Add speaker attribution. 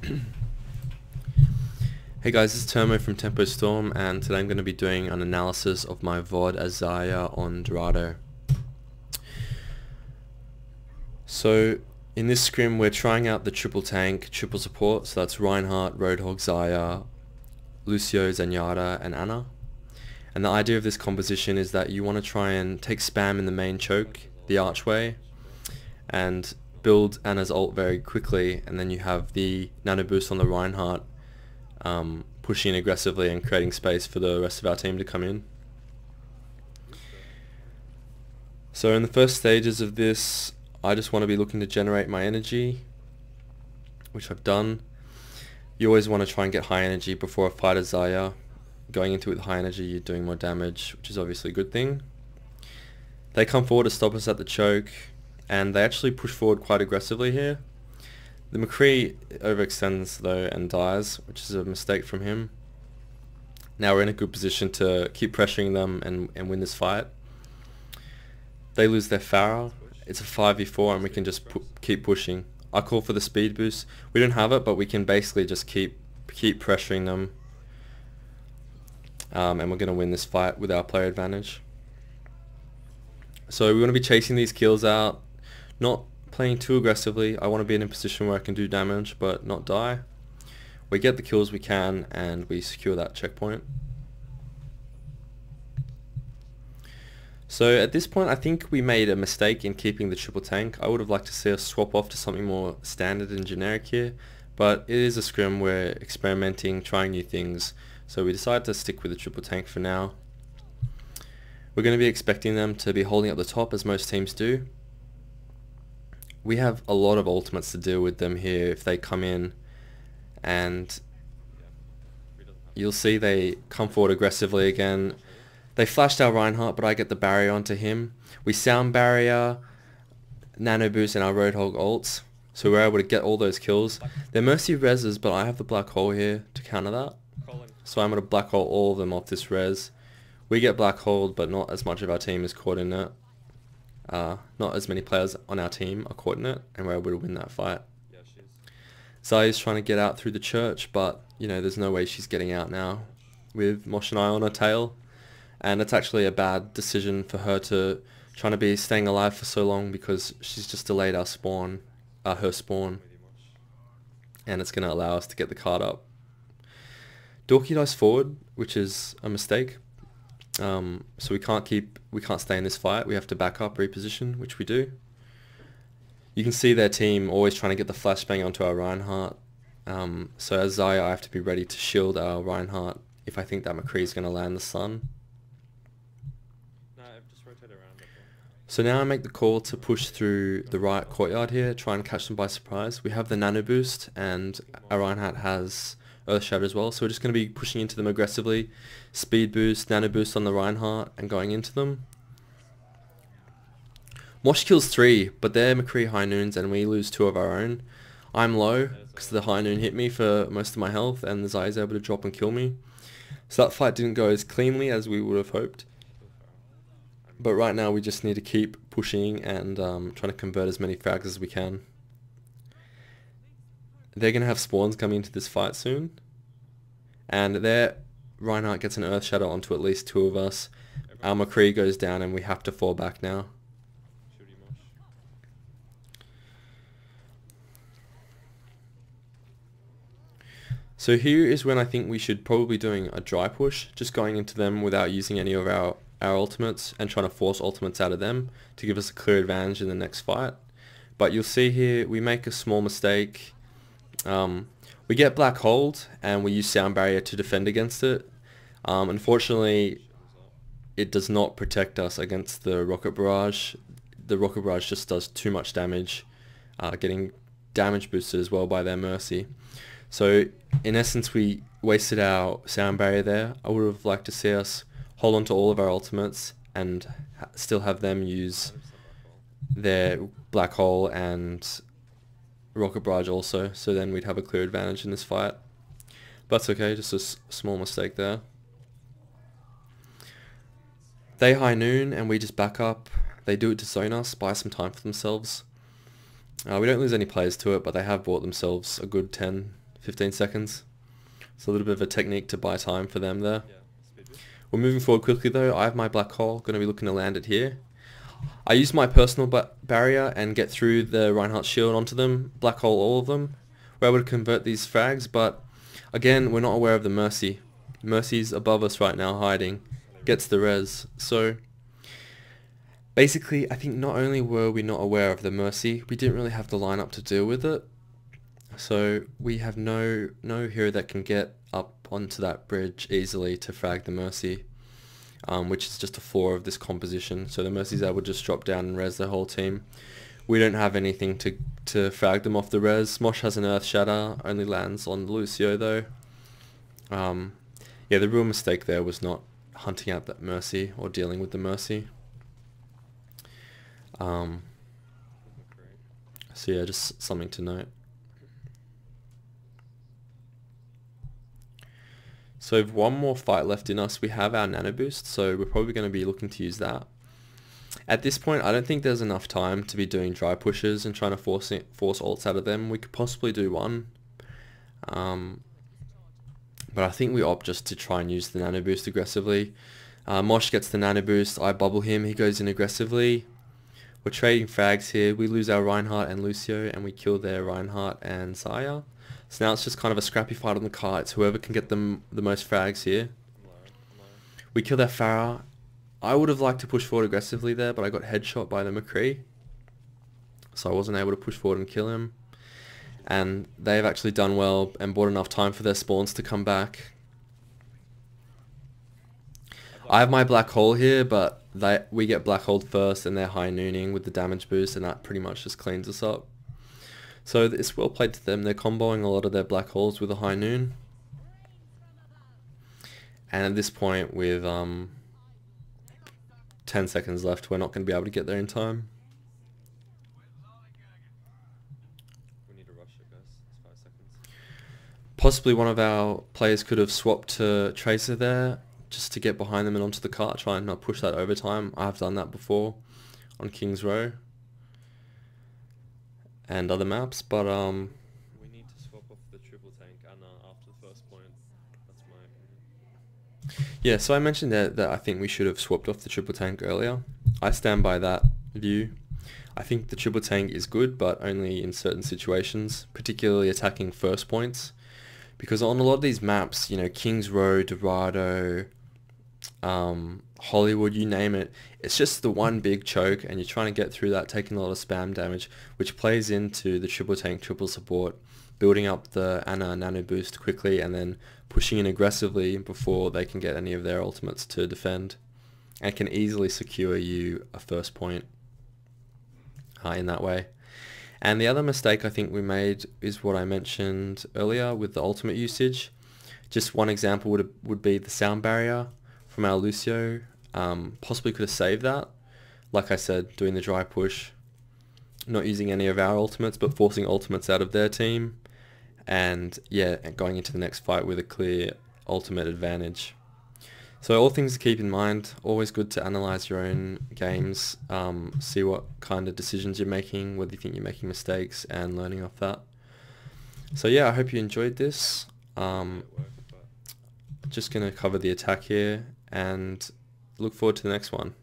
Speaker 1: Hey guys, this is Termo from Tempo Storm, and today I'm going to be doing an analysis of my VOD as Xayah on Dorado. So in this scrim we're trying out the triple tank, triple support, so that's Reinhardt, Roadhog, Xayah, Lucio, Zenyatta and Ana. And the idea of this composition is that you want to try and take spam in the main choke, the archway, and build Ana's ult very quickly, and then you have the nano boost on the Reinhardt pushing aggressively and creating space for the rest of our team to come in. So in the first stages of this, I just want to be looking to generate my energy, which I've done. You always want to try and get high energy before a fight as Xayah. Going into it with high energy, you're doing more damage, which is obviously a good thing. They come forward to stop us at the choke, and they actually push forward quite aggressively here. The McCree overextends though and dies, which is a mistake from him. Now we're in a good position to keep pressuring them and win this fight. They lose their Pharah. It's a 5v4 and we can just keep pushing. I call for the speed boost. We don't have it, but we can basically just keep pressuring them. And we're going to win this fight with our player advantage. So we want to be chasing these kills out, not playing too aggressively. I want to be in a position where I can do damage but not die. We get the kills we can and we secure that checkpoint. So at this point I think we made a mistake in keeping the triple tank. I would have liked to see us swap off to something more standard and generic here, but it is a scrim, we're experimenting, trying new things, so we decided to stick with the triple tank for now. We're going to be expecting them to be holding up the top as most teams do. We have a lot of ultimates to deal with them here if they come in, and you'll see they come forward aggressively again. They flashed our Reinhardt, but I get the barrier onto him. We sound barrier, nano boost and our Roadhog ults, so we're able to get all those kills. They're Mercy reses, but I have the black hole here to counter that. So I'm going to black hole all of them off this res. We get black holed, but not as much of our team is caught in it. Not as many players on our team are caught in it, and we're able to win that fight. Xayah's trying to get out through the church, but you know there's no way she's getting out now with Mosh and I on her tail, and it's actually a bad decision for her to trying to be staying alive for so long because she's just delayed our spawn, her spawn, and it's going to allow us to get the card up. Dorky dies forward, which is a mistake. So we can't stay in this fight. We have to back up, reposition, which we do. You can see their team always trying to get the flashbang onto our Reinhardt. So as Xayah, I have to be ready to shield our Reinhardt if I think that McCree is going to land the stun. So now I make the call to push through the right courtyard here, try and catch them by surprise. We have the nano boost and our Reinhardt has Earth Shatter as well, so we're just going to be pushing into them aggressively. Speed boost, nano boost on the Reinhardt and going into them. Mosh kills 3, but they're McCree high noons and we lose 2 of our own. I'm low because the high noon hit me for most of my health and the Xayah is able to drop and kill me. So that fight didn't go as cleanly as we would have hoped. But right now we just need to keep pushing and trying to convert as many frags as we can. They're going to have spawns coming into this fight soon. And their Reinhardt gets an Earth Shadow onto at least 2 of us. Our McCree goes down and we have to fall back now. So here is when I think we should probably be doing a dry push, just going into them without using any of our ultimates and trying to force ultimates out of them to give us a clear advantage in the next fight. But you'll see here we make a small mistake. We get black holed and we use sound barrier to defend against it. Unfortunately, it does not protect us against the rocket barrage. The rocket barrage just does too much damage, getting damage boosted as well by their Mercy. So in essence we wasted our sound barrier there. I would have liked to see us hold on to all of our ultimates and still have them use their black hole and rocket barrage also, so then we'd have a clear advantage in this fight. But that's okay, just a small mistake there. They high noon and we just back up. They do it to zone us, buy some time for themselves. We don't lose any players to it, but they have bought themselves a good 10, 15 seconds. It's a little bit of a technique to buy time for them there. We're moving forward quickly though. I have my black hole, going to be looking to land it here. I use my personal barrier and get through the Reinhardt shield onto them, black hole all of them. We're able to convert these frags, but again, we're not aware of the Mercy. Mercy's above us right now, hiding, gets the res. So basically, I think not only were we not aware of the Mercy, we didn't really have the lineup to deal with it. So we have no hero that can get up onto that bridge easily to frag the Mercy, which is just a flaw of this composition. So the Mercy's able to just drop down and res the whole team. We don't have anything to frag them off the res. Smosh has an Earth Shatter, only lands on Lucio though. Yeah, the real mistake there was not hunting out that Mercy or dealing with the Mercy. So yeah, just something to note. So we have one more fight left in us. We have our Nano Boost, so we're probably going to be looking to use that. At this point, I don't think there's enough time to be doing dry pushes and trying to force ults out of them. We could possibly do one. But I think we opt just to try and use the Nano Boost aggressively. Mosh gets the Nano Boost, I bubble him, he goes in aggressively. We're trading frags here, we lose our Reinhardt and Lucio and we kill their Reinhardt and Xayah. So now it's just kind of a scrappy fight on the cards, whoever can get them the most frags here. We kill their Pharah. I would have liked to push forward aggressively there, but I got headshot by the McCree. So I wasn't able to push forward and kill him. And they've actually done well and bought enough time for their spawns to come back. I have my black hole here, but we get black holed first and they're high nooning with the damage boost, and that pretty much just cleans us up. So it's well played to them. They're comboing a lot of their black holes with a high noon. And at this point with 10 seconds left, we're not going to be able to get there in time. We need to rush it, guys. It's 5 seconds. Possibly one of our players could have swapped to Tracer there just to get behind them and onto the cart, try and not push that overtime. I have done that before on King's Row and other maps, but we need to swap off the triple tank Ana after the first point. That's my opinion. Yeah, so I mentioned that I think we should have swapped off the triple tank earlier. I stand by that view. I think the triple tank is good, but only in certain situations, particularly attacking first points. Because on a lot of these maps, you know, King's Row, Dorado, Hollywood, you name it, it's just the one big choke and you're trying to get through that, taking a lot of spam damage, which plays into the triple tank, triple support, building up the Ana Nano Boost quickly and then pushing in aggressively before they can get any of their ultimates to defend, and can easily secure you a first point in that way. And the other mistake I think we made is what I mentioned earlier with the ultimate usage. Just one example would be the sound barrier from our Lucio. Possibly could have saved that. Like I said, doing the dry push, not using any of our ultimates, but forcing ultimates out of their team. And yeah, going into the next fight with a clear ultimate advantage. So all things to keep in mind, always good to analyze your own games, see what kind of decisions you're making, whether you think you're making mistakes, and learning off that. So yeah, I hope you enjoyed this. Just going to cover the attack here and look forward to the next one.